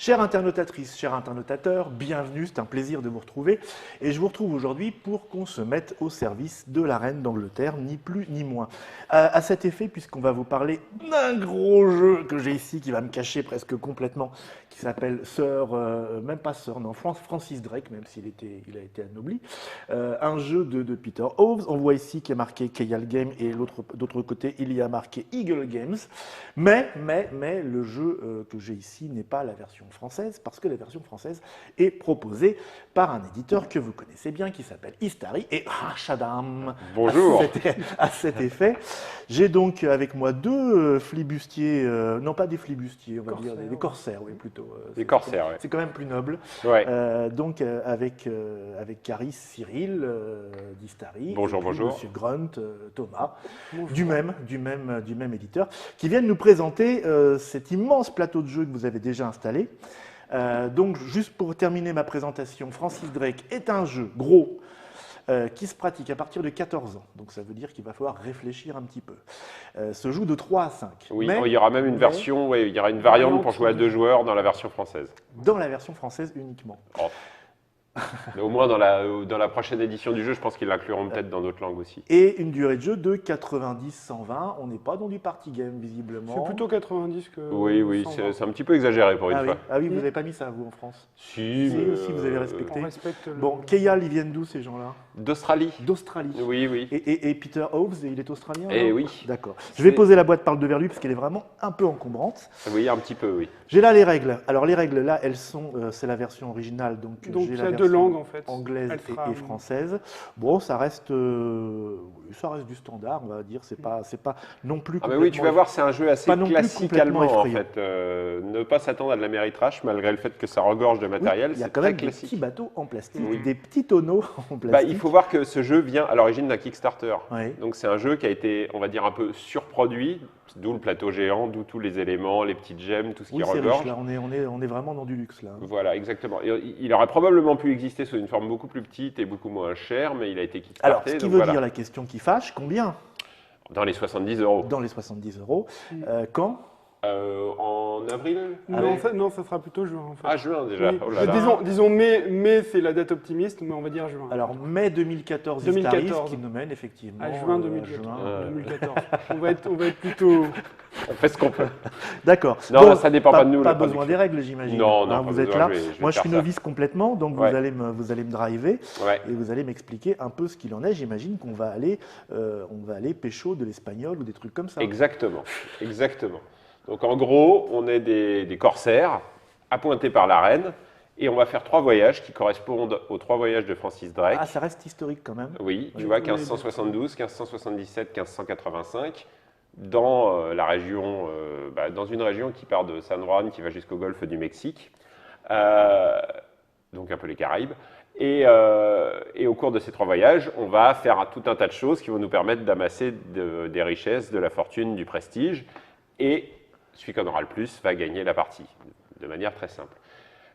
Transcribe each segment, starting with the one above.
Chère internautatrice, cher internautateur, bienvenue, c'est un plaisir de vous retrouver. Et je vous retrouve aujourd'hui pour qu'on se mette au service de la reine d'Angleterre, ni plus ni moins. À cet effet, puisqu'on va vous parler d'un gros jeu que j'ai ici, qui va me cacher presque complètement, qui s'appelle même pas Sir, non, Francis Drake, même s'il a été anobli. Un jeu de Peter Hoves. On voit ici qu'il y a marqué Kayal Game et d'autre côté, il y a marqué Eagle Games. Mais le jeu que j'ai ici n'est pas la version française, parce que la version française est proposée par un éditeur que vous connaissez bien, qui s'appelle Istari et Rachadam. Bonjour. À cet effet, j'ai donc avec moi deux flibustiers, non pas des flibustiers, on va dire des corsaires, oui plutôt. Des corsaires, oui. C'est quand même plus noble. Ouais. Donc avec Caris, Cyril d'Istari. Bonjour, bonjour. Monsieur Grunt, Thomas, du même éditeur, qui viennent nous présenter cet immense plateau de jeu que vous avez déjà installé. Donc, juste pour terminer ma présentation, Francis Drake est un jeu gros qui se pratique à partir de 14 ans. Donc, ça veut dire qu'il va falloir réfléchir un petit peu. Se joue de 3 à 5. Oui, il y aura même une version, il y aura une variante pour jouer à 2 joueurs dans la version française. Dans la version française uniquement. Oh. Mais au moins dans la prochaine édition du jeu, je pense qu'ils l'incluront peut-être dans d'autres langues aussi. Et une durée de jeu de 90-120. On n'est pas dans du party game, visiblement. C'est plutôt 90 que Oui, 120. c'est un petit peu exagéré pour une fois. Ah oui, vous n'avez pas mis ça, vous, en France? Si, Si, vous avez respecté. On respecte Bon, Kayal, ils viennent d'où, ces gens-là? D'Australie. D'Australie. Oui. Et Peter Hoves, il est australien? Eh non? oui. D'accord. Je vais poser la boîte par le devers lui, parce qu'elle est vraiment un peu encombrante. Oui, un petit peu, oui. J'ai là les règles. Alors, les règles, là, elles sont... c'est la version originale, donc Donc j'ai il y la a version deux langues en fait. anglaise Elle sera- et française. Bon, ça reste du standard, on va dire. C'est pas non plus Ah mais oui, tu vas voir, c'est un jeu assez pas non plus classique complètement allemand en effrayant. fait. Ne pas s'attendre à de l'Améritrash, malgré le fait que ça regorge de matériel, il y a c'est quand très même des classique. petits bateaux en plastique, Oui. des petits tonneaux en plastique. Bah, il faut voir que ce jeu vient à l'origine d'un Kickstarter. Oui. Donc c'est un jeu qui a été, on va dire, un peu surproduit, d'où le plateau géant, d'où tous les éléments, les petites gemmes, tout ce Oui, qui c'est regorge. riche, là, on est vraiment dans du luxe, là. Voilà, exactement. Et il aurait probablement pu exister sous une forme beaucoup plus petite et beaucoup moins chère, mais il a été kickstarté. Alors, ce qui donc veut voilà. dire la question qui fâche, combien? Dans les 70 €. Dans les 70 €. Quand? En avril Non, ça sera plutôt juin en fait. Ah, juin déjà. Oui. Oh là là. Disons mai c'est la date optimiste, mais on va dire juin. Alors, mai 2014, 2014. Istari, qui nous mène effectivement À juin à 2014. juin. 2014. on va être plutôt. On fait ce qu'on peut. D'accord. Non, Bon, là, ça dépend pas de nous, Pas la besoin production. des règles, j'imagine. Non, Hein, pas vous êtes besoin, là. je vais Moi, je suis faire ça. novice complètement, donc Ouais. vous allez me driver Ouais. et vous allez m'expliquer un peu ce qu'il en est. J'imagine qu'on va aller pécho de l'espagnol ou des trucs comme ça. Exactement. Donc en gros, on est des corsaires appointés par la reine et on va faire 3 voyages qui correspondent aux 3 voyages de Francis Drake. Ah, ça reste historique quand même. Oui, tu Oui. vois, 1572, 1577, 1585, dans la région, dans une région qui part de San Juan, qui va jusqu'au golfe du Mexique, donc un peu les Caraïbes. Et au cours de ces 3 voyages, on va faire tout un tas de choses qui vont nous permettre d'amasser des richesses, de la fortune, du prestige. Et celui qui en aura le plus va gagner la partie, de manière très simple.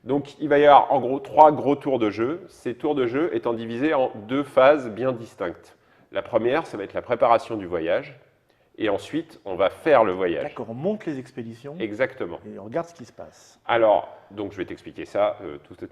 Donc il va y avoir en gros 3 gros tours de jeu, ces tours de jeu étant divisés en 2 phases bien distinctes. La première, ça va être la préparation du voyage, et ensuite on va faire le voyage. D'accord, on monte les expéditions Exactement. et on regarde ce qui se passe. Alors, donc je vais t'expliquer ça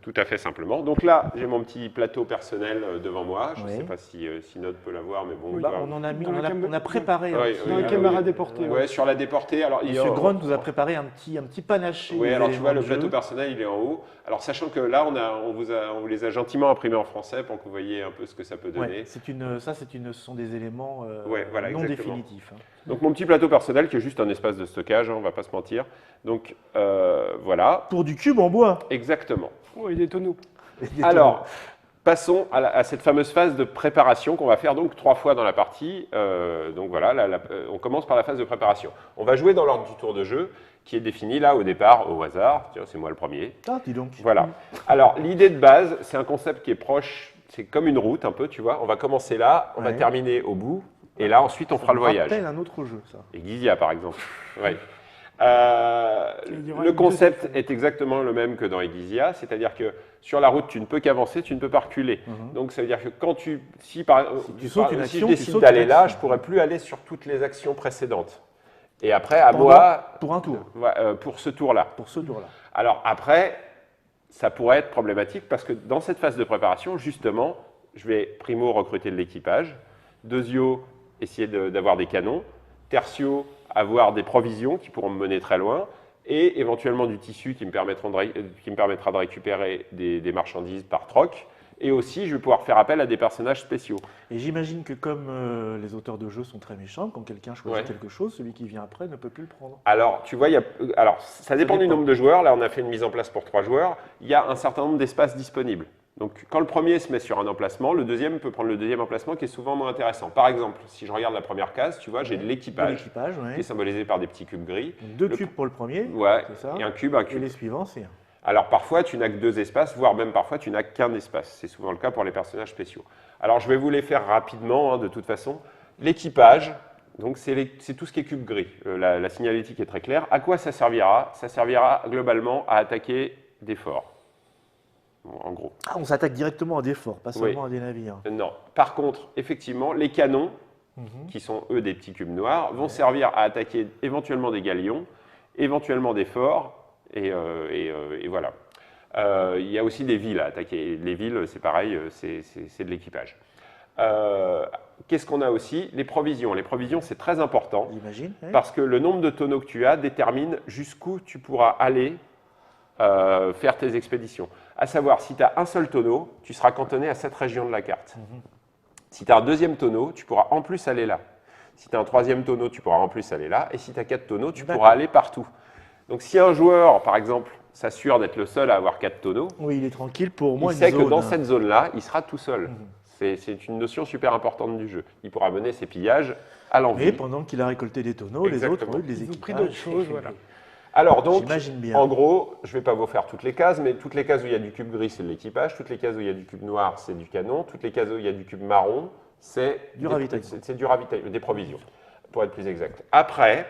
tout à fait simplement. Donc là, j'ai mon petit plateau personnel devant moi. Je ne Oui. sais pas si Node peut l'avoir, mais bon. Oui. Bah, bah, on en a mis, Dans la on a préparé. Ouais, Dans oui, la ah caméra oui. déportée. Ouais, sur la déportée. Alors, Monsieur Grunt nous a préparé un petit panaché. Oui, des alors tu vois, le éléments de plateau jeu. personnel, il est en haut. Alors, sachant que là, on vous les a gentiment imprimés en français pour que vous voyez un peu ce que ça peut donner. Ouais, ce sont des éléments Ouais, voilà, non exactement. définitifs. Hein. Donc, mon petit plateau personnel, qui est juste un espace de stockage, hein, on va pas se mentir. Donc, voilà, Pour du cube en bois. exactement. Oh, et des tonneaux. Alors, passons à cette fameuse phase de préparation qu'on va faire donc 3 fois dans la partie. Donc voilà, on commence par la phase de préparation. On va jouer dans l'ordre du tour de jeu qui est défini là au départ, au hasard. Tiens, c'est moi le premier. Ah, dis donc. Voilà. Alors, l'idée de base, c'est un concept qui est proche, c'est comme une route un peu, tu vois. On va commencer là, on va Ouais. terminer au bout, et là, ensuite, on fera le voyage. rappelle un autre jeu, ça. Et Gizia, par exemple. Ouais. Il y aura Le une concept deuxième. est exactement le même que dans Egizia, c'est-à-dire que sur la route, tu ne peux qu'avancer, tu ne peux pas reculer. Donc ça veut dire que quand si tu je sautes une action, tu décide sautes d'aller une là, action. je pourrais plus aller sur toutes les actions précédentes. Et après, à Pendant- moi, Pour un tour, pour ce tour-là. pour ce tour-là. Alors après, ça pourrait être problématique parce que dans cette phase de préparation, justement, je vais primo recruter de l'équipage, deuxio essayer d'avoir des canons, tertio avoir des provisions qui pourront me mener très loin et éventuellement du tissu qui me permettra de récupérer des marchandises par troc. Et aussi, je vais pouvoir faire appel à des personnages spéciaux. Et j'imagine que comme les auteurs de jeux sont très méchants, quand quelqu'un choisit Ouais. quelque chose, celui qui vient après ne peut plus le prendre. Alors, tu vois, alors, ça dépend du dépend. nombre de joueurs. Là, on a fait une mise en place pour 3 joueurs. Il y a un certain nombre d'espaces disponibles. Donc, quand le premier se met sur un emplacement, le deuxième peut prendre le deuxième emplacement qui est souvent moins intéressant. Par exemple, si je regarde la première case, tu vois, j'ai de De l'équipage l'équipage, ouais. qui est symbolisé par des petits cubes gris. Donc, deux Le- cubes pour le premier, Ouais, c'est ça. et un cube, un Et cube. les suivants, c'est Alors parfois, tu n'as que 2 espaces, voire même parfois, tu n'as qu'un espace. C'est souvent le cas pour les personnages spéciaux. Alors, je vais vous les faire rapidement, hein, de toute façon. L'équipage, donc c'est tout ce qui est cube gris. La signalétique est très claire. À quoi ça servira? Ça servira globalement à attaquer des forts, bon, en gros. Ah, on s'attaque directement à des forts, pas Oui. seulement à des navires. Non. Par contre, effectivement, les canons, qui sont eux des petits cubes noirs, vont servir à attaquer éventuellement des galions, éventuellement des forts, et voilà. Il y a aussi des villes à attaquer. Les villes, c'est pareil, c'est de l'équipage. Qu'est-ce qu'on a aussi? Les provisions. Les provisions, c'est très important, J'imagine. Ouais. parce que le nombre de tonneaux que tu as détermine jusqu'où tu pourras aller faire tes expéditions. À savoir, si tu as un seul tonneau, tu seras cantonné à cette région de la carte. Si tu as un deuxième tonneau, tu pourras en plus aller là. Si tu as un troisième tonneau, tu pourras en plus aller là. Et si tu as 4 tonneaux, tu pourras aller partout. Donc si un joueur, par exemple, s'assure d'être le seul à avoir 4 tonneaux, Oui, il est tranquille pour au moins il une sait zone. que dans cette zone-là, il sera tout seul. C'est une notion super importante du jeu. Il pourra mener ses pillages à Mais l'envie. pendant qu'il a récolté des tonneaux, les Exactement. autres, eux, les Ils ont pris équipages. d'autres choses, voilà. Alors donc, J'imagine bien. en gros, je ne vais pas vous faire toutes les cases, mais toutes les cases où il y a du cube gris, c'est de l'équipage. Toutes les cases où il y a du cube noir, c'est du canon. Toutes les cases où il y a du cube marron, c'est Du ravitaillement. c'est du ravitaillement, des provisions, pour être plus exact. Après,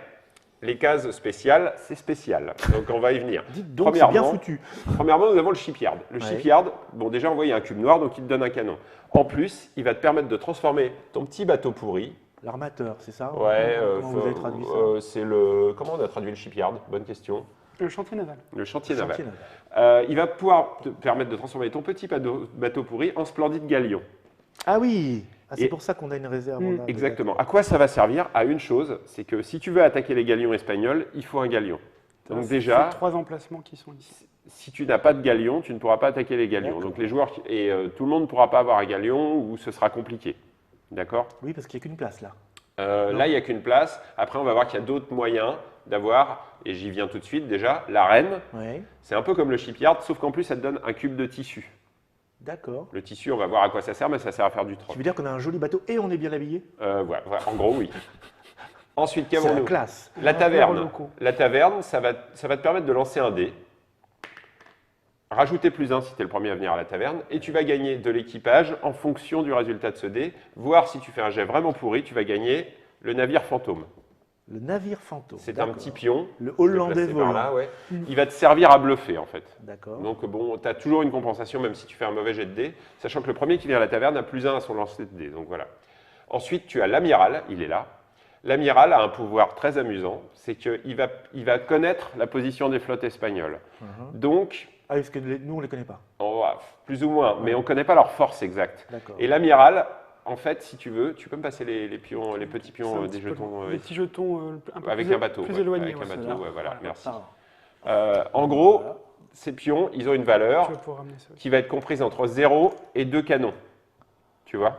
les cases spéciales, c'est spécial. Donc on va y venir. Dites donc, c'est bien foutu. Premièrement, nous avons le shipyard. Le Ouais. shipyard, bon, déjà envoyé un cube noir, donc il te donne un canon. En plus, il va te permettre de transformer ton petit bateau pourri. L'armateur, c'est ça? Ouais, Comment vous avez traduit ça? c'est le. Comment on a traduit le shipyard? Bonne question. Le chantier naval. Le chantier naval. Chantier naval. Il va pouvoir te permettre de transformer ton petit bateau pourri en splendide galion. Ah oui, c'est Et- pour ça qu'on a une réserve. en âme. Exactement. À quoi ça va servir? À une chose, c'est que si tu veux attaquer les galions espagnols, il faut un galion. Donc C'est déjà, 3 emplacements qui sont ici. si tu n'as pas de galion, tu ne pourras pas attaquer les galions. D'accord. Donc les joueurs tout le monde ne pourra pas avoir un galion ou ce sera compliqué. D'accord? Oui, parce qu'il n'y a qu'une place là. Là, il n'y a qu'une place. Après, on va voir qu'il y a d'autres moyens d'avoir, et j'y viens tout de suite déjà, l'arène. Ouais, C'est un peu comme le shipyard, sauf qu'en plus, ça te donne un cube de tissu. d'accord. Le tissu, on va voir à quoi ça sert, mais ça sert à faire du troc. Tu veux dire qu'on a un joli bateau et on est bien habillé? Voilà, en gros, oui. Ensuite, C'est la qu'avons-nous? classe. La taverne. locaux. La taverne, ça va te permettre de lancer un dé, rajouter +1 si tu es le premier à venir à la taverne, et tu vas gagner de l'équipage en fonction du résultat de ce dé. Voir si tu fais un jet vraiment pourri, tu vas gagner le navire fantôme. Le navire fantôme. C'est un d'accord. petit pion. Le je vais hollandais placer par volant. là, ouais. Il va te servir à bluffer en fait. D'accord. Donc bon, tu as toujours une compensation même si tu fais un mauvais jet de dés, sachant que le premier qui vient à la taverne a +1 à son lancer de dés. Donc voilà. Ensuite, tu as l'amiral, il est là. L'amiral a un pouvoir très amusant, c'est qu'il va connaître la position des flottes espagnoles. Donc, Ah, parce que nous, on ne les connaît pas. plus ou moins, mais on ne connaît pas leur force exacte. D'accord. Et l'amiral, en fait, si tu veux, tu peux me passer les pions, les petits C'est pions un des petit peu jetons des petits jetons un peu avec plus, un bateau. plus ouais, éloignés. avec un ouais. bateau, ouais, voilà, merci. Ah, En gros, Voilà. ces pions, ils ont une valeur Tu vas pouvoir ramener ça. qui va être comprise entre 0 et 2 canons. Tu vois?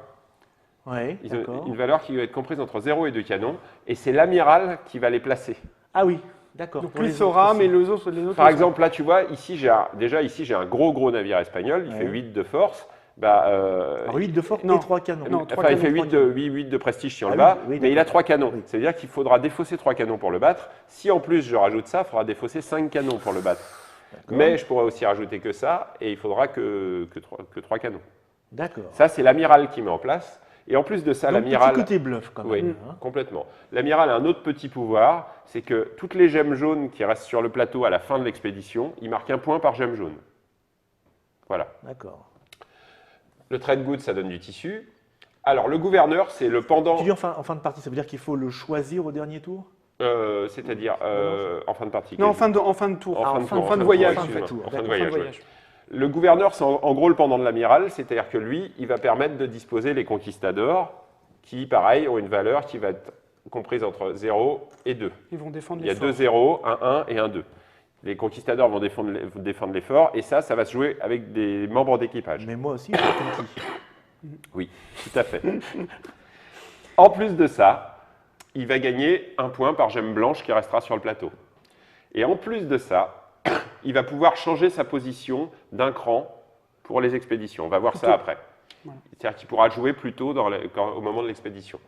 Ouais, Ils ont d'accord. une valeur qui va être comprise entre 0 et 2 canons, et c'est l'amiral qui va les placer. Ah oui, d'accord. Donc Pour plus les Sora, autres mais aussi. les autres. Par exemple, là, tu vois, ici, j'ai un gros navire espagnol, il Ouais. fait 8 de force. Bah, Alors, 8 de force non. et 3 canons. Non, enfin, 3 il fait canons, 8 de prestige si on Ah le oui, bat, oui, mais il a d'accord. 3 canons. Oui. Ça veut dire qu'il faudra défausser 3 canons pour le battre. Si en plus je rajoute ça, il faudra défausser 5 canons pour le battre. Mais je pourrais aussi rajouter que ça, et il faudra que 3 canons. D'accord. Ça, c'est l'amiral qui met en place. Et en plus de ça, Donc, l'amiral. petit côté bluff quand Oui, même. hein. complètement. L'amiral a un autre petit pouvoir, c'est que toutes les gemmes jaunes qui restent sur le plateau à la fin de l'expédition, il marque un point par gemme jaune. Voilà. D'accord. Le trade good, ça donne du tissu. Alors, le gouverneur, c'est le pendant. Tu dis en fin de partie, ça veut dire qu'il faut le choisir au dernier tour? C'est-à-dire en fin de partie. Non, en fin de tour. En fin de voyage. excuse-moi. En fin de Fin de voyage, ouais. Le gouverneur, c'est en gros le pendant de l'amiral, c'est-à-dire que lui, il va permettre de disposer les conquistadors qui, pareil, ont une valeur qui va être comprise entre 0 et 2. Ils vont défendre Il y a les 2 0, un 1 et un 2. Les conquistadors vont défendre les forts, et ça va se jouer avec des membres d'équipage. Mais moi aussi, je suis conquis. Oui, tout à fait. En plus de ça, il va gagner un point par gemme blanche qui restera sur le plateau. Et en plus de ça, il va pouvoir changer sa position d'un cran pour les expéditions. On va voir ça après. Voilà. C'est-à-dire qu'il pourra jouer plus tôt au moment de l'expédition.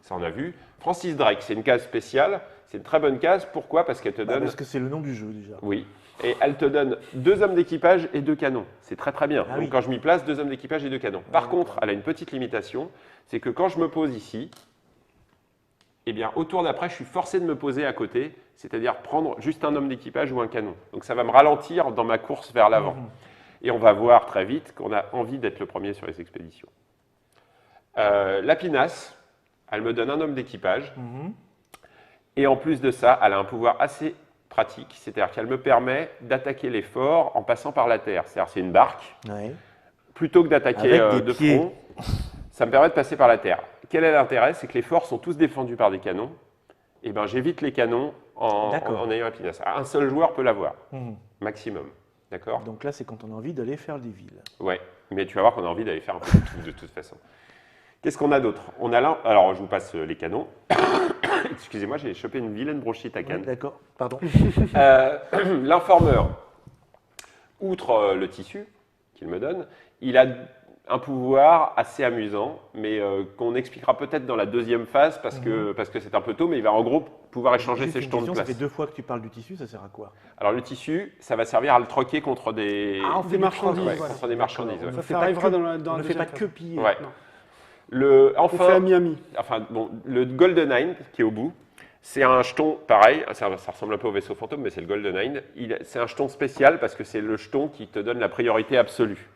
Ça, on a vu. Francis Drake, c'est une case spéciale. C'est une très bonne case. Pourquoi? Parce qu'elle te donne... Parce que c'est le nom du jeu, déjà. Oui. Et elle te donne 2 hommes d'équipage et 2 canons. C'est très très bien. Ah Donc oui. quand je m'y place, 2 hommes d'équipage et 2 canons. Par contre, elle a une petite limitation. C'est que quand je me pose ici, eh bien, au tour d'après, je suis forcé de me poser à côté, c'est-à-dire prendre juste un homme d'équipage ou un canon. Donc ça va me ralentir dans ma course vers l'avant. Et on va voir très vite qu'on a envie d'être le premier sur les expéditions. La pinasse, elle me donne un homme d'équipage. Et en plus de ça, elle a un pouvoir assez pratique, c'est-à-dire qu'elle me permet d'attaquer les forts en passant par la terre. C'est-à-dire c'est une barque. Ouais. Plutôt que d'attaquer Avec des de pieds. front, ça me permet de passer par la terre. Quel est l'intérêt? C'est que les forts sont tous défendus par des canons. Et ben, j'évite les canons en ayant la pinasse. Un seul joueur peut l'avoir, maximum. D'accord? Donc là, c'est quand on a envie d'aller faire des villes. Ouais, mais tu vas voir qu'on a envie d'aller faire un peu de tout, de toute façon. Qu'est-ce qu'on a d'autre? On a là, alors je vous passe les canons. Excusez-moi, j'ai chopé une vilaine bronchite à Cannes. D'accord, pardon. L'informeur, outre le tissu qu'il me donne, il a un pouvoir assez amusant, mais qu'on expliquera peut-être dans la deuxième phase parce que c'est un peu tôt, mais il va en gros pouvoir échanger Juste ses une jetons de question, place. ça fait 2 fois que tu parles du tissu, ça sert à quoi? Alors le tissu, ça va servir à le troquer contre des, on fait Des du marchandises. troc, ouais, voilà. contre des marchandises. On Ouais. ne Ça fait pas arrivera que- dans la On ne fait deuxième pas phase. que piller. Ouais. Non. Le, On fait enfin, ami-ami. enfin, bon, le Golden qui est au bout, c'est un jeton pareil, ça ressemble un peu au vaisseau fantôme, mais c'est le Golden C'est un jeton spécial parce que c'est le jeton qui te donne la priorité absolue.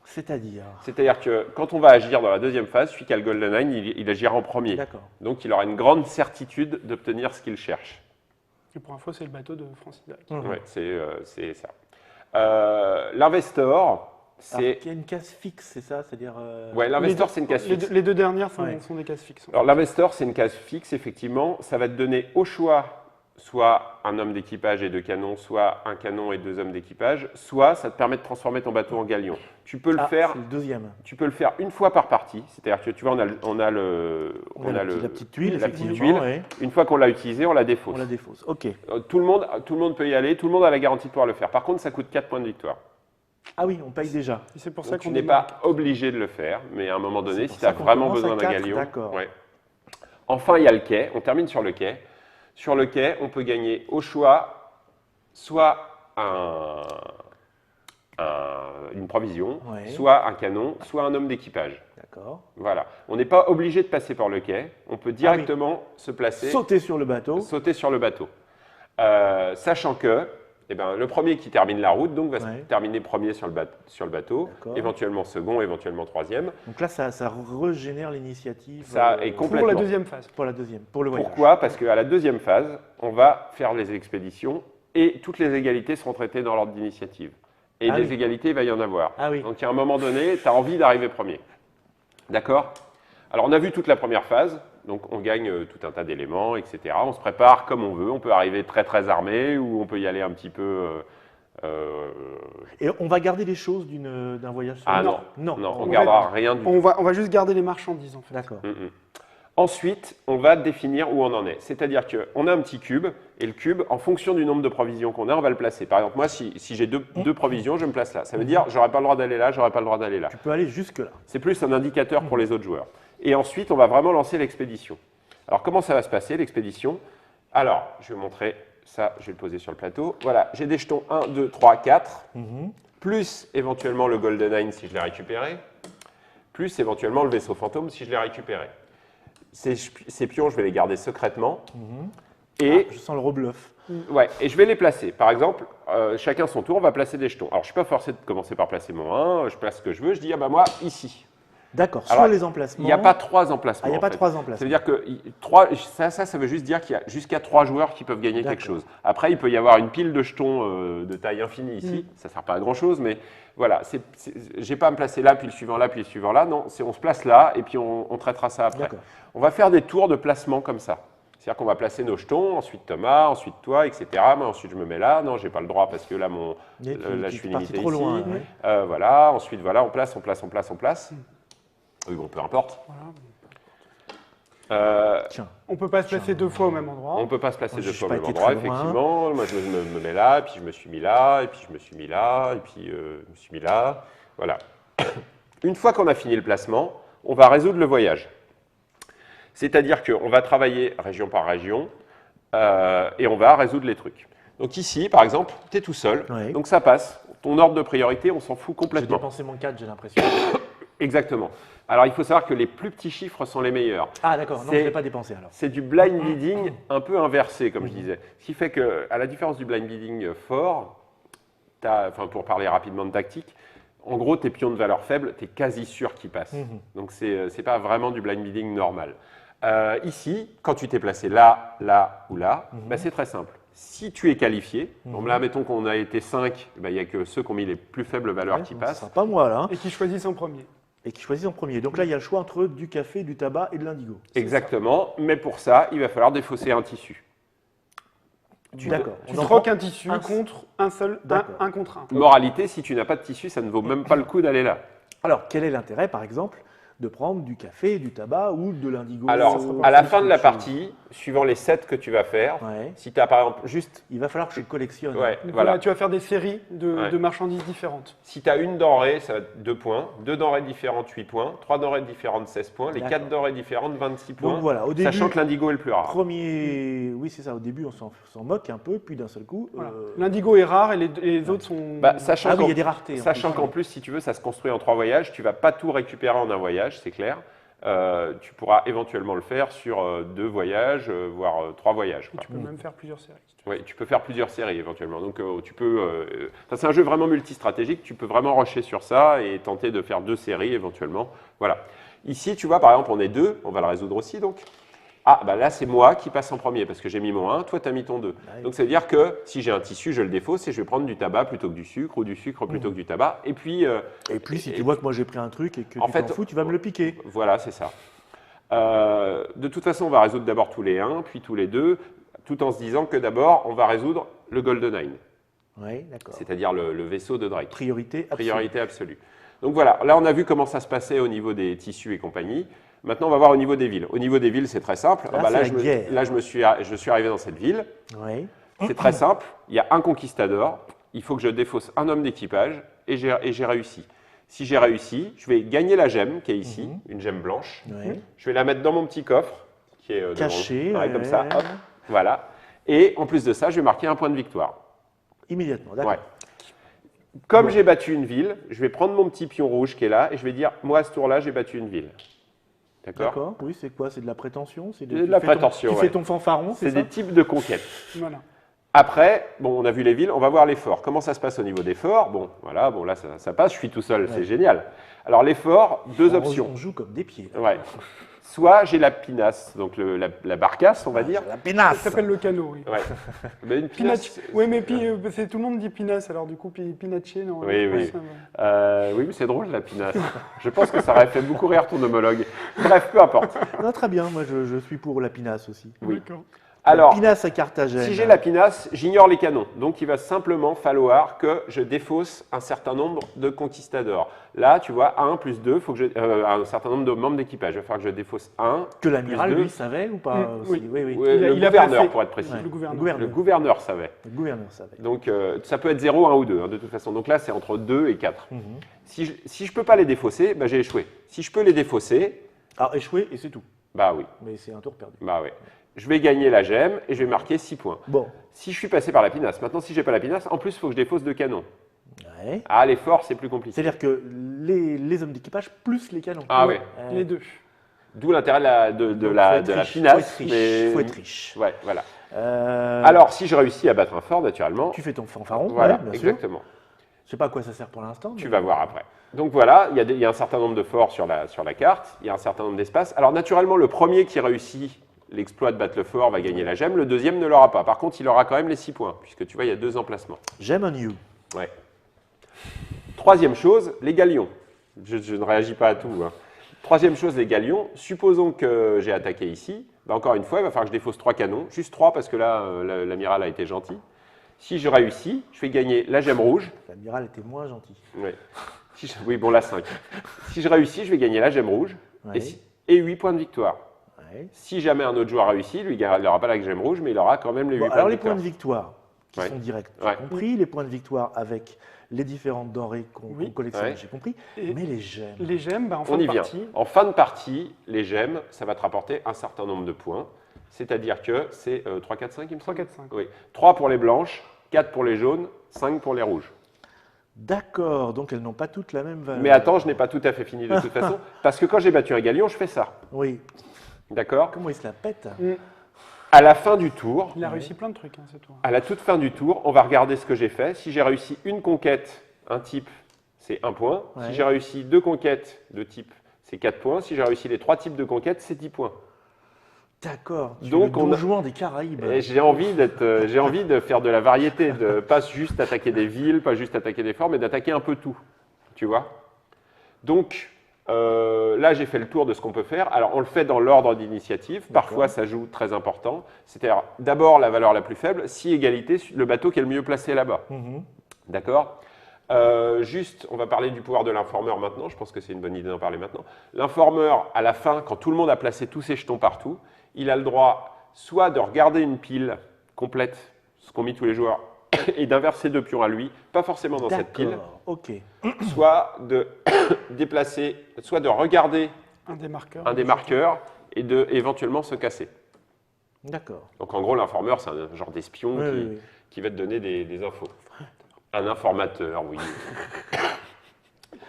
C'est-à-dire? C'est-à-dire que quand on va agir dans la deuxième phase, celui qui a le Golden il agira en premier. D'accord. Donc il aura une grande certitude d'obtenir ce qu'il cherche. Et pour info, c'est le bateau de Francis Drake. Ouais, c'est ça. L'Investor, c'est... Il y a une case fixe, c'est ça? C'est-à-dire. Ouais, l'Investor, c'est une case fixe. Les deux dernières sont, Ouais. sont des cases fixes. Alors l'Investor, c'est une case fixe, effectivement. Ça va te donner au choix soit un homme d'équipage et 2 canons, soit un canon et 2 hommes d'équipage, soit ça te permet de transformer ton bateau en galion. Tu peux le faire. C'est le deuxième. Tu peux le faire une fois par partie, c'est-à-dire que tu vois, on a La petite tuile, la petite effectivement, tuile. ouais. Une fois qu'on l'a utilisée, on la défausse. On la défausse. Ok. Tout le monde peut y aller, tout le monde a la garantie de pouvoir le faire. Par contre, ça coûte 4 points de victoire. Ah oui, on paye déjà. Et c'est pour ça Donc, qu'on tu n'es démarque. pas obligé de le faire, mais à un moment donné, C'est pour si tu as ça qu'on vraiment commence à besoin d'un 4, galion. d'accord. Ouais. Enfin, il y a le quai. On termine sur le quai. Sur le quai, on peut gagner au choix soit une provision, Ouais. soit un canon, soit un homme d'équipage. D'accord. Voilà. On n'est pas obligé de passer par le quai. On peut directement se placer, Sauter sur le bateau. sauter sur le bateau. Sachant que eh ben, le premier qui termine la route donc, va Ouais. terminer premier sur le bateau, D'accord. éventuellement second, éventuellement troisième. Donc là, ça régénère l'initiative. Ça est Pour complètement. la deuxième phase. Pour la deuxième, pour le voyage. Pourquoi? Parce qu'à la deuxième phase, on va faire les expéditions et toutes les égalités seront traitées dans l'ordre d'initiative. Et Ah des oui. égalités, il va y en avoir. Ah oui. Donc, à un moment donné, tu as envie d'arriver premier. D'accord? Alors, on a vu toute la première phase. Donc, on gagne tout un tas d'éléments, etc. On se prépare comme on veut. On peut arriver très, très armé ou on peut y aller un petit peu... Et on va garder les choses d'un voyage sur Ah le- non, non, non, on va- gardera rien du tout. On va juste garder les marchandises, en fait. D'accord. Ensuite, on va définir où on en est. C'est-à-dire qu'on a un petit cube, et le cube, en fonction du nombre de provisions qu'on a, on va le placer. Par exemple, moi, si j'ai deux provisions, je me place là. Ça veut dire, j'aurais pas le droit d'aller là, j'aurais pas le droit d'aller là. Tu peux aller jusque-là. C'est plus un indicateur pour les autres joueurs. Et ensuite, on va vraiment lancer l'expédition. Alors, comment ça va se passer, l'expédition? Alors, je vais montrer ça, je vais le poser sur le plateau. Voilà, j'ai des jetons 1, 2, 3, 4, plus éventuellement le Golden si je l'ai récupéré, plus éventuellement le vaisseau fantôme si je l'ai récupéré. Ces pions, je vais les garder secrètement. Et, Je sens le rebluff. ouais, et je vais les placer. Par exemple, chacun son tour, on va placer des jetons. Alors, je ne suis pas forcé de commencer par placer mon 1, je place ce que je veux, je dis, ah bah moi, ici. D'accord, Alors, sur les emplacements. Il n'y a pas 3 emplacements. Ah, il n'y a pas en fait. 3 Ça emplacements. veut dire que ça veut juste dire qu'il y a jusqu'à 3 joueurs qui peuvent gagner quelque D'accord. chose. Après, il peut y avoir une pile de jetons de taille infinie ici. Ça ne sert pas à grand-chose, mais voilà. Je n'ai pas à me placer là, puis le suivant là, puis le suivant là. Non, on se place là, et puis on traitera ça après. D'accord. On va faire des tours de placement comme ça. C'est-à-dire qu'on va placer nos jetons, ensuite Thomas, ensuite toi, etc. Moi, ensuite, je me mets là. Non, je n'ai pas le droit parce que là, Et là je tu suis es parti limité trop ici. loin. Ouais. Voilà. Ensuite, voilà, on place. Oui, bon, peu importe. Tiens, On peut pas se placer 2 fois au même endroit. On ne peut pas se placer Moi, 2 je fois au suis même pas été endroit, très loin. effectivement. Moi, je me mets là, puis je me suis mis là, et puis je me suis mis là, et puis je me suis mis là. Voilà. Une fois qu'on a fini le placement, on va résoudre le voyage. C'est-à-dire qu'on va travailler région par région, et on va résoudre les trucs. Donc ici, par exemple, tu es tout seul, Ouais. donc ça passe. Ton ordre de priorité, on s'en fout j'ai complètement. dépensé mon 4, j'ai l'impression. Exactement. Alors, il faut savoir que les plus petits chiffres sont les meilleurs. Ah d'accord, non, je C'est- ne l'ai pas dépensé alors. C'est du blind bidding un peu inversé, comme je disais. Ce qui fait que, à la différence du blind bidding fort, pour parler rapidement de tactique, en gros, tes pions de valeur faible, tu es quasi sûr qu'ils passent. Donc, ce n'est pas vraiment du blind bidding normal. Ici, quand tu t'es placé là, là ou là, bah, c'est très simple. Si tu es qualifié, donc là, mettons qu'on a été 5, il n'y a que ceux qui ont mis les plus faibles valeurs Ouais, qui ce passent. sera pas moi là. Hein. Et qui choisissent en premier. Et qui choisit en premier. Donc là, il y a le choix entre du café, du tabac et de l'indigo. Exactement, mais pour ça, il va falloir défausser un tissu. D'accord. Tu On en troques prend un tissu un- contre un seul, D'accord. un contre un. Moralité, si tu n'as pas de tissu, ça ne vaut même pas le coup d'aller là. Alors, quel est l'intérêt, par exemple, de prendre du café, du tabac ou de l'indigo Alors, Ça sera à la plus fin de la autre chose. partie, suivant les sets que tu vas faire, Ouais. si tu as par exemple juste, Il va falloir que je collectionne. ouais, Donc voilà, là, tu vas faire des séries Ouais. de marchandises différentes. si tu as une denrée, ça va être 2 points, 2 denrées différentes, 8 points, 3 denrées différentes, 16 points, les D'accord. 4 denrées différentes, 26 points, Donc voilà, au début, sachant que l'indigo est le plus rare. oui, c'est ça. Au début, on s'en moque un peu, puis d'un seul coup. Voilà. L'indigo est rare et les autres sont. Bah, sachant Ah oui, il y qu'en- a des raretés. en Sachant plus. qu'en plus, si tu veux, ça se construit en 3 voyages, tu vas pas tout récupérer en un voyage, c'est clair. Tu pourras éventuellement le faire sur 2 voyages, voire 3 voyages. quoi. Tu peux même faire plusieurs séries. Oui, tu peux faire plusieurs séries éventuellement. Donc tu peux. C'est un jeu vraiment multistratégique. Tu peux vraiment rusher sur ça et tenter de faire 2 séries éventuellement. Voilà. Ici, tu vois, par exemple, on est 2. On va le résoudre aussi. Donc, ah, bah là, c'est moi qui passe en premier parce que j'ai mis mon 1. Toi, tu as mis ton 2. oui. Donc, ça veut dire que si j'ai un tissu, je le défausse et je vais prendre du tabac plutôt que du sucre ou du sucre plutôt que du tabac. Et puis, Et puis, si tu vois que moi j'ai pris un truc et que En tu fait, t'en fous, tu vas me le piquer. voilà, c'est ça. De toute façon, on va résoudre d'abord tous les 1, puis tous les 2, tout en se disant que d'abord, on va résoudre le GoldenEye, Oui, d'accord. c'est-à-dire le vaisseau de Drake. Priorité absolue. Priorité absolue. Donc voilà, là, on a vu comment ça se passait au niveau des tissus et compagnie. Maintenant, on va voir au niveau des villes. Au niveau des villes, c'est très simple. Là, Bah, c'est la guerre. là, je suis arrivé dans cette ville. Oui. C'est très simple. Il y a un conquistador. Il faut que je défausse un homme d'équipage et j'ai réussi. Si j'ai réussi, je vais gagner la gemme qui est ici, une gemme blanche. Oui. Je vais la mettre dans mon petit coffre qui est devant- Caché. Ouais, comme ça. ouais. Hop, voilà. Et en plus de ça, je vais marquer un point de victoire. Immédiatement, d'accord. Ouais. Comme j'ai battu une ville, je vais prendre mon petit pion rouge qui est là et je vais dire, moi, à ce tour-là, j'ai battu une ville. D'accord. D'accord, oui, c'est quoi? C'est de la prétention? C'est De tu la fais ton- prétention, Tu ouais. fais ton fanfaron, C'est c'est ça? des types de conquêtes. Voilà. Après, bon, on a vu les villes, on va voir les forts. Comment ça se passe au niveau des forts? Bon, voilà, bon là, ça passe, je suis tout seul, c'est génial. Alors, les forts, 2 options. On joue comme des pieds. là. Ouais. Soit j'ai la pinasse, donc la barcasse, on va dire. La Ça pénasse! s'appelle le canot, oui. Ouais. Mais une pinasse, Pinache. Oui, mais tout le monde dit pinasse, alors du coup, pinaché, non. Oui, je oui. pense, va. oui, mais c'est drôle la pinasse. Je pense que ça aurait fait beaucoup rire ton homologue. Bref, peu importe. Non, très bien, moi je suis pour la pinasse aussi. Oui. D'accord. Alors, La pinasse à Carthagène. si j'ai la pinasse, j'ignore les canons. Donc, il va simplement falloir que je défausse un certain nombre de conquistadors. Là, tu vois, 1 plus 2, faut que un certain nombre de membres d'équipage. Il va falloir que je défausse 1. Que l'amiral, plus deux. lui, savait ou pas aussi? oui. Oui, oui. Ouais, Il a- le il a gouverneur, placé. pour être précis. Ouais. Le gouverneur. Le gouverneur. Le gouverneur savait. Le gouverneur savait. Donc, ça peut être 0, 1 ou 2, hein, de toute façon. Donc là, c'est entre 2 et 4. Mhm. Si je ne peux pas les défausser, bah, j'ai échoué. Si je peux les défausser, Alors, échoué et c'est tout. bah oui. Mais c'est un tour perdu. Bah oui. Je vais gagner la gemme et je vais marquer 6 points. Bon. Si je suis passé par la pinasse, maintenant si j'ai pas la pinasse, en plus il faut que je défausse 2 canons. Ouais. Ah, les forts, c'est plus compliqué. C'est-à-dire que les hommes d'équipage plus les canons. Ah oui. Les deux. D'où l'intérêt de Donc, la faut être riche, pinasse. Faut être riche. mais- Faut être riche. Ouais, voilà. Euh, Alors, si je réussis à battre un fort, naturellement, tu fais ton fanfaron, voilà, ouais, bien sûr. exactement. Je sais pas à quoi ça sert pour l'instant. Tu mais- vas voir après. Donc voilà, il y a un certain nombre de forts sur la carte, il y a un certain nombre d'espaces. Alors naturellement, le premier qui réussit l'exploit de battre le fort va gagner la gemme, le deuxième ne l'aura pas. Par contre, il aura quand même les 6 points, puisque tu vois, il y a 2 emplacements. Gem on you. Ouais. Troisième chose, les galions. Je ne réagis pas à tout. Hein. Troisième chose, les galions. Supposons que j'ai attaqué ici. Ben encore une fois, il va falloir que je défausse 3 canons. Juste 3 parce que là, l'amiral a été gentil. Si je réussis, je fais gagner la gemme rouge. L'amiral était moins gentil. Ouais. Oui, bon, là, 5. Si je réussis, je vais gagner la gemme rouge Ouais. et 8 points de victoire. Ouais. Si jamais un autre joueur réussit, lui, il n'aura pas la gemme rouge, mais il aura quand même les 8 Bon, points alors de les victoire. points de victoire qui Ouais. sont directs, Ouais. j'ai compris. Les points de victoire avec les différentes denrées qu'on Oui. collectionne, Ouais. j'ai compris. Et Mais les gemmes. les gemmes, bah, en fin On y de vient. partie, En fin de partie, les gemmes, ça va te rapporter un certain nombre de points. C'est-à-dire que c'est 3, 4, 5, il me 3, semble 4, 5. Oui. 3 pour les blanches, 4 pour les jaunes, 5 pour les rouges. D'accord, donc elles n'ont pas toutes la même valeur. Mais attends, je n'ai pas tout à fait fini de toute façon, parce que quand j'ai battu un galion, je fais ça. Oui. D'accord? Comment il se la pète? À la fin du tour, Il a réussi plein de trucs, hein, ce tour. à la toute fin du tour, on va regarder ce que j'ai fait. Si j'ai réussi une conquête, un type, c'est 1 point. Ouais. Si j'ai réussi 2 conquêtes de type, c'est 4 points. Si j'ai réussi les 3 types de conquêtes, c'est 10 points. D'accord. Tu es Donc, le on Don a- Juan des Caraïbes. Et j'ai envie de faire de la variété, de pas juste attaquer des villes, pas juste attaquer des forts, mais d'attaquer un peu tout. Tu vois? Donc, là, j'ai fait le tour de ce qu'on peut faire. Alors, on le fait dans l'ordre d'initiative. Parfois, ça joue très important. C'est-à-dire, d'abord, la valeur la plus faible. Si égalité, le bateau qui est le mieux placé là-bas. Mhm. D'accord? Juste, on va parler du pouvoir de l'informeur maintenant. Je pense que c'est une bonne idée d'en parler maintenant. L'informeur, à la fin, quand tout le monde a placé tous ses jetons partout, il a le droit soit de regarder une pile complète, ce qu'ont mis tous les joueurs, et d'inverser 2 pions à lui, pas forcément dans cette pile, D'accord, ok. soit de déplacer, soit de regarder Un des marqueurs. un des marqueurs et de éventuellement se casser. D'accord. Donc en gros, l'informeur, c'est un genre d'espion Oui, oui, oui. qui va te donner des infos. Un informateur, oui.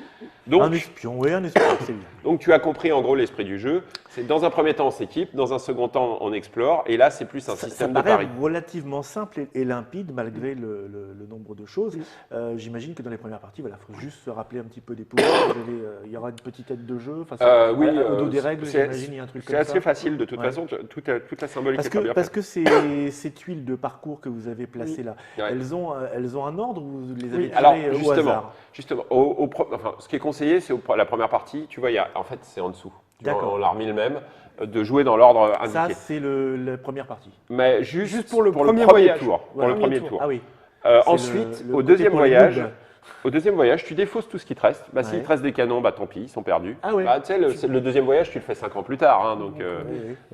Un Donc, espion, oui, un espion, c'est bien. donc tu as compris en gros l'esprit du jeu. C'est dans un premier temps on s'équipe, dans un second temps on explore, et là c'est plus un Ça système de paraît pari. relativement simple et limpide malgré le nombre de choses. J'imagine que dans les premières parties, il faut juste se rappeler un petit peu des pouvoirs. Il y aura une petite aide de jeu face Oui, au dos des règles, c'est- j'imagine, il y a un truc C'est comme ça. assez facile de toute Ouais. façon, toute la symbolique Parce est très bien que, faite. ces tuiles de parcours que vous avez placées là, Ouais. elles ont un ordre ou vous les avez Oui. tirées Alors au justement, hasard? enfin, ce qui est conseillé, c'est la première partie, tu vois, en fait c'est en dessous. Tu vois, D'accord. on l'a remis le même, de jouer dans l'ordre Ça, indiqué. c'est la première partie. Mais juste pour le premier voyage. tour. Pour Voilà. le premier Premier tour. Ah oui. C'est Ensuite, le au côté deuxième pour les voyage, noobs. au deuxième voyage, tu défausses tout ce qui te reste. Bah, S'il Ouais. te reste des canons, bah tant pis, ils sont perdus. Ah ouais. Bah, tu sais, le deuxième voyage, tu le fais 5 ans plus tard. Hein, donc, Oui,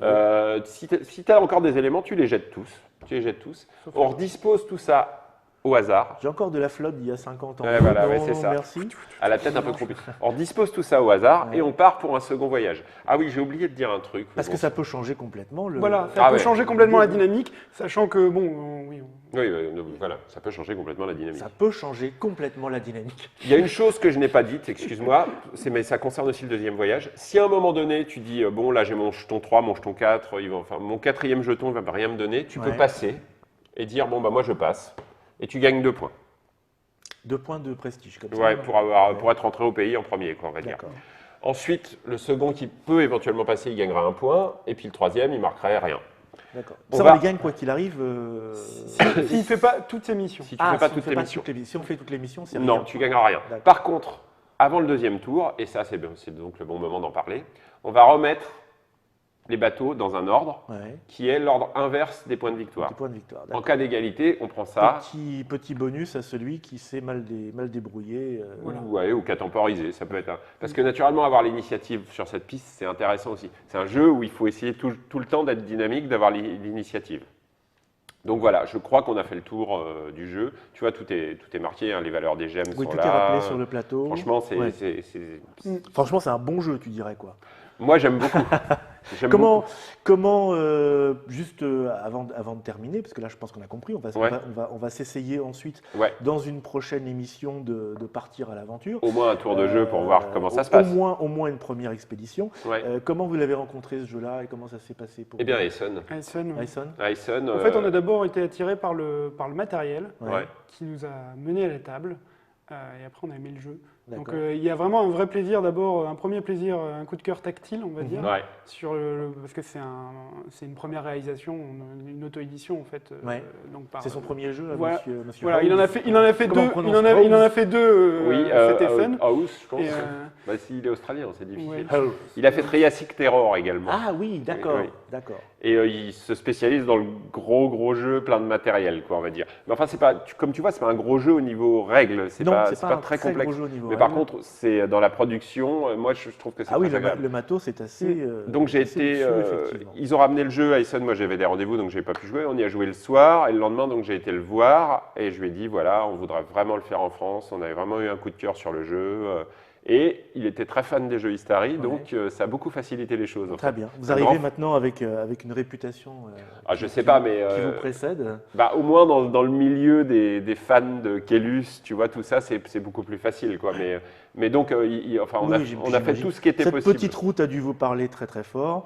oui. si tu as encore des éléments, tu les jettes tous. On redispose tout ça au hasard, J'ai encore de la flotte d'il y a 50 ans. Ouais, voilà, Non, ouais, c'est ça. Merci. à la tête un peu compliquée. On dispose tout ça au hasard Ouais. et on part pour un second voyage. Ah oui, j'ai oublié de dire un truc. Parce Bon, que ça peut changer complètement le. Voilà, ça Ah peut ouais. changer complètement la dynamique, sachant que, bon, oui, Oui, voilà, ça peut changer complètement la dynamique. Ça peut changer complètement la dynamique. Il y a une chose que je n'ai pas dite, excuse-moi, mais ça concerne aussi le deuxième voyage. Si à un moment donné, tu dis, bon, là j'ai mon jeton 3, mon jeton 4, mon quatrième jeton ne va rien me donner, tu peux Ouais. passer et dire, bon, bah moi je passe. Et tu gagnes 2 points. 2 points de prestige comme Ouais, ça. pour être rentré au pays en premier, quoi, on va dire. D'accord. Ensuite, le second qui peut éventuellement passer, il gagnera 1 point. Et puis le troisième, il marquerait rien. D'accord. On Ça, va- on les gagne quoi qu'il arrive. s'il ne fait pas toutes ses missions. Si tu ne fais pas toutes tes missions. Si on fait toutes les missions, c'est Non, rien. tu gagneras rien. D'accord. Par contre, avant le deuxième tour, et ça c'est donc le bon moment d'en parler, on va remettre les bateaux dans un ordre Ouais. qui est l'ordre inverse des points de victoire. Des points de victoire. En d'accord. cas d'égalité, on prend ça, Petit bonus à celui qui s'est mal débrouillé. Voilà. ou qu'à temporiser, ça peut être Parce que naturellement, avoir l'initiative sur cette piste, c'est intéressant aussi. C'est un jeu où il faut essayer tout le temps d'être dynamique, d'avoir l'initiative. Donc voilà, je crois qu'on a fait le tour du jeu. Tu vois, tout est marqué, hein, les valeurs des gemmes Oui, sont tout là. est rappelé sur le plateau. Franchement, Ouais. Franchement, c'est un bon jeu, tu dirais quoi. moi j'aime beaucoup. J'aime Comment, beaucoup. juste avant de terminer, parce que là je pense qu'on a compris, Ouais. on va s'essayer ensuite Ouais. dans une prochaine émission de partir à l'aventure. Au moins un tour de jeu pour voir comment ça se Au passe. moins une première expédition. Ouais. Comment vous l'avez rencontré ce jeu-là et comment ça s'est passé pour Eh bien, vous Ayson. Ayson, ouais. Ayson Ayson, En fait, on a d'abord été attiré par le matériel Ouais. Ouais. qui nous a mené à la table, et après on a aimé le jeu. Donc D'accord. il y a vraiment un vrai plaisir, d'abord un premier plaisir, un coup de cœur tactile, on va dire, Ouais. parce que c'est une première réalisation, une auto-édition en fait. Ouais. Donc C'est son premier jeu, voilà. monsieur Voilà, House. il en a fait Comment on deux, prononce il en a House fait deux Oui, cet Effen. House, je pense. Et, Bah, s'il est australien, c'est difficile. ouais. House. Il a fait Triassic Terror également. Ah oui, d'accord, Oui. d'accord. Et il se spécialise dans le gros jeu, plein de matériel, quoi, on va dire. Mais enfin, c'est pas, comme tu vois, c'est pas un gros jeu au niveau règles. C'est Non, pas, c'est c'est pas pas un très très complexe. gros jeu au niveau Mais par règles. contre, c'est dans la production. Moi, je trouve que c'est Ah oui, très agréable. le matos est assez. Donc j'ai assez été, luxueux, effectivement. ils ont ramené le jeu à Essen, moi j'avais des rendez-vous donc j'ai pas pu jouer, on y a joué le soir et le lendemain donc j'ai été le voir et je lui ai dit voilà on voudrait vraiment le faire en France, on avait vraiment eu un coup de cœur sur le jeu et il était très fan des jeux Istari donc ça a beaucoup facilité les choses. En Très fait. bien. Vous Un arrivez grand- maintenant avec une réputation je sais pas mais qui vous précède. bah, au moins dans le milieu des fans de Kélus, tu vois tout ça c'est beaucoup plus facile quoi mais donc enfin on a fait j'imagine. tout ce qui était Cette possible. petite route a dû vous parler très très fort.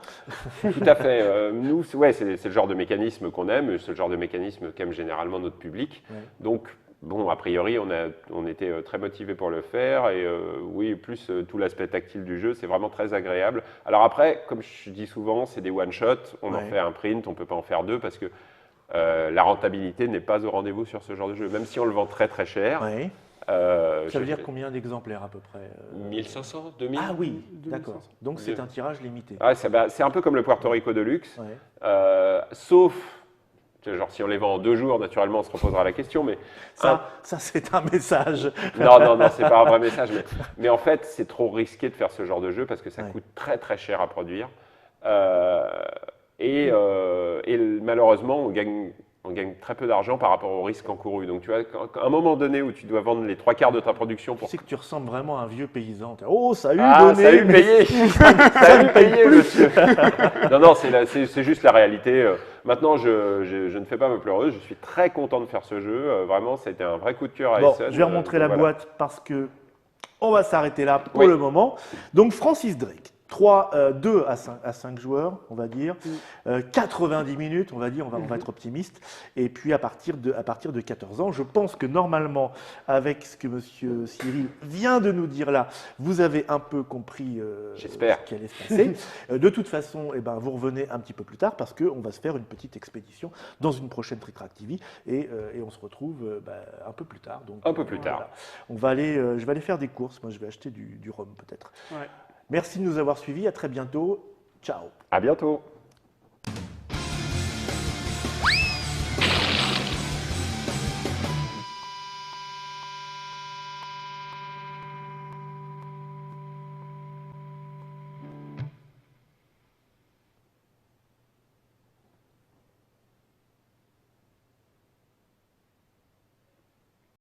Tout à fait. Nous, ouais, c'est le genre de mécanisme qu'on aime, c'est le genre de mécanisme qu'aime généralement notre public. Ouais. Donc, bon, a priori, on était très motivés pour le faire. Et oui, plus tout l'aspect tactile du jeu, c'est vraiment très agréable. Alors après, comme je dis souvent, c'est des one-shots. On en Ouais. fait un print, on ne peut pas en faire deux parce que la rentabilité n'est pas au rendez-vous sur ce genre de jeu. Même si on le vend très très cher. Ouais. Ça je veut dire fais combien d'exemplaires à peu près 1500, 2000 Ah oui, 2500. d'accord. Donc c'est un tirage limité. Ah, c'est un peu comme le Puerto Rico Deluxe. Ouais. Sauf, tu sais, genre si on les vend en 2 jours, naturellement on se reposera la question, mais Ça c'est un message. non, c'est pas un vrai message, mais en fait c'est trop risqué de faire ce genre de jeu parce que ça Ouais. coûte très très cher à produire. Et malheureusement on gagne très peu d'argent par rapport au risque encouru. Donc tu vois, à un moment donné où tu dois vendre les 3/4 de ta production Tu pour... sais que tu ressembles vraiment à un vieux paysan. Oh, ça a eu Ah, donné, ça a eu mais payé Ça a eu payé, monsieur Non, c'est juste la réalité. Maintenant, je ne fais pas me pleureuse. Je suis très content de faire ce jeu. Vraiment, ça a été un vrai coup de cœur à Bon, Essen. je vais remontrer la Voilà. boîte parce que on va s'arrêter là pour Oui. le moment. Donc Francis Drake, 2 à 5 joueurs, on va dire, 90 minutes, on va dire, on va être optimiste. Et puis à partir de 14 ans, je pense que normalement, avec ce que Monsieur Cyril vient de nous dire là, vous avez un peu compris J'espère. ce qui allait se passer. De toute façon, eh ben, vous revenez un petit peu plus tard parce qu'on va se faire une petite expédition dans une prochaine Trick Track TV et on se retrouve un peu plus tard. Donc, Un peu plus tard. on va aller, je vais aller faire des courses. Moi, je vais acheter du rhum peut-être. Ouais. Merci de nous avoir suivis. À très bientôt. Ciao. À bientôt